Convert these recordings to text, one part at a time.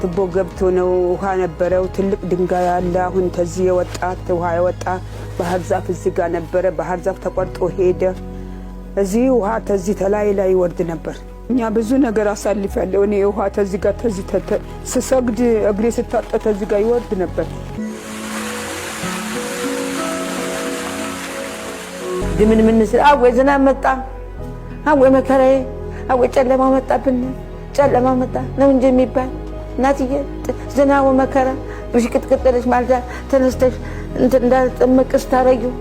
በትቦ ገብቶ ነው ውሃ ነበረው ትልቅ ድንጋይ አለ አሁን ተዚህ የወጣት ውሃ የወጣ ባህር ዛፍ እዚህ ጋር ነበረ ባህር ዛፍ ተቆርጦ ሄደ እዚህ ውሃ ተዚህ ተላይ ላይ ወርድ ነበር እኛ ብዙ ነገር አሳልፈለው እኔ ውሃ ተዚህ ጋር ተዚህ ስሰግድ እግሬ ስታጠ ተዚህ ጋር ይወርድ ነበር ድምን ምን ስራ ወይ ዝናብ መጣ ወይ መከራዬ ወይ ጨለማ መጣብን ጨለማ መጣ ነው እንጂ የሚባል እናትዬ ዝናቡ መከራ ብሽቅጥቅጥለሽ ማልዳ ተነስተሽ እንዳልጠመቅስ ታረጊው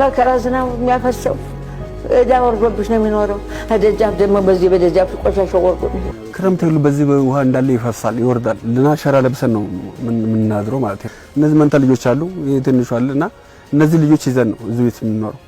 መከራ ዝናቡ የሚያፈሰው እዳ ወርዶብሽ ነው የሚኖረው ደጃፍ ደግሞ በዚህ በደጃፍ ቆሻሻው ወርዶ ክረምት ሁሉ በዚህ ውሃ እንዳለ ይፈሳል ይወርዳል ለናሸራ ለብሰን ነው ምንናድረው ማለት ነው እነዚህ መንታ ልጆች አሉ ትንሹ አለና እነዚህ ልጆች ይዘን ነው እዚህ ቤት የምንኖረው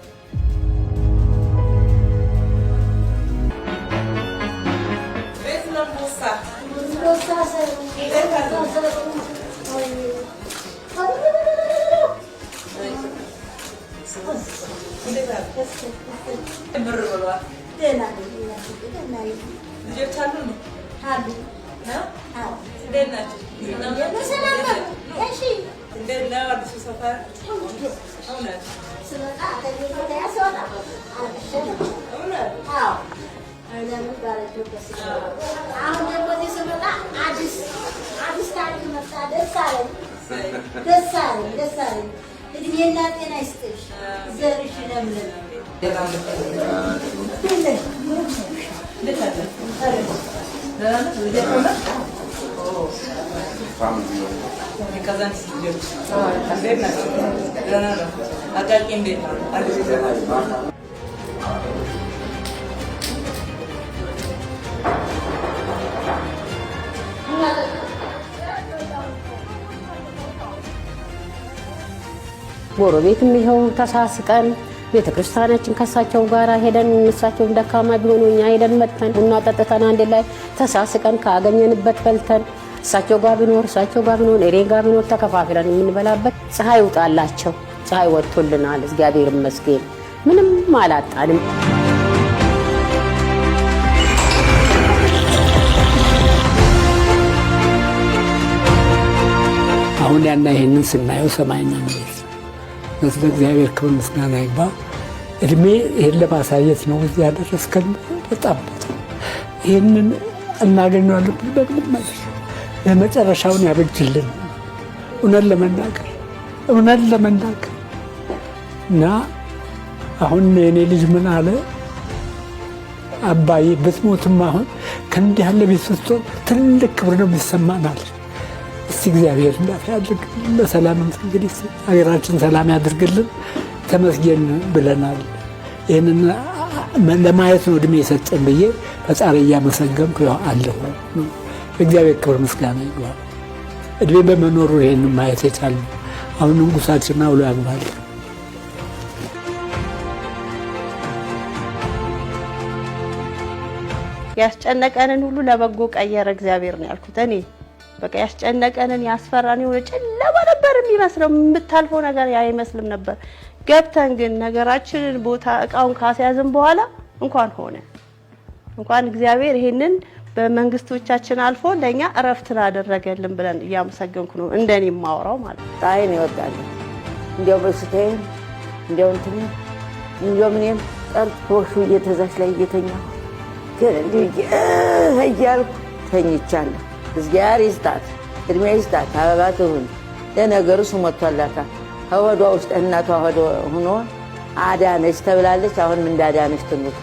ጎረቤትም ይሄው ተሳስቀን ቤተክርስቲያናችን ከሳቸው ጋር ሄደን እሳቸው ደካማ ቢሆኑ እኛ ሄደን መጥተን ቡና ጠጥተን አንድ ላይ ተሳስቀን ካገኘንበት በልተን እሳቸው ጋር ቢኖር እኔ ጋር ቢኖር ተከፋፍለን የምንበላበት ፀሐይ ውጣላቸው ፀሐይ ወጥቶልናል እግዚአብሔር ይመስገን ምንም አላጣንም አሁን ያና ይሄንን ስናየው ሰማይና ምድር ለዚህ እግዚአብሔር ክብር ምስጋና ይግባ እድሜ ይሄን ለማሳየት ነው እዚህ ያደረስከን በጣም ይሄንን እናገኘዋለን በግል ማለት ለመጨረሻውን ያበጅልን እውነት ለመናገር እና አሁን የኔ ልጅ ምን አለ አባዬ ብትሞትም አሁን ከእንዲህ ያለ ቤት ስትሆን ትልቅ ክብር ነው የሚሰማናል እስቲ እግዚአብሔር እንዳያድርግ በሰላም እንግዲህ ሀገራችን ሰላም ያድርግልን ተመስገን ብለናል ይሄንን ለማየት ነው እድሜ የሰጠን ብዬ ፈጣሪ እያመሰገንኩ አለሁ እግዚአብሔር ክብር ምስጋና ይግባ እድሜ በመኖሩ ይሄንን ማየት የቻልን አሁን ንጉሳችን አውሎ ያግባል ያስጨነቀንን ሁሉ ለበጎ ቀየረ እግዚአብሔር ነው ያልኩት እኔ በቃ ያስጨነቀንን ያስፈራን የሆነ ጨለማ ነበር የሚመስለው የምታልፈው ነገር አይመስልም ነበር ገብተን ግን ነገራችንን ቦታ እቃውን ካስያዝን በኋላ እንኳን ሆነ እንኳን እግዚአብሔር ይሄንን በመንግስቶቻችን አልፎ ለኛ እረፍትን አደረገልን ብለን ያመሰግንኩ ነው እንደኔ ማወራው ማለት ጣይን ይወጣል እንዴው በስተይ እንዴው እንዴው ምንም ጠርቶሹ እየተዛች ላይ እየተኛ እያልኩ ተኝቻለሁ እግዚአብሔር ይስጣት እድሜ ይስጣት አባባቱን ለነገሩ ስሞቷላታ ሆዷ ውስጥ እናቷ ሆኖ አዳነች ተብላለች አሁን ምን እንዳዳነች ትኑር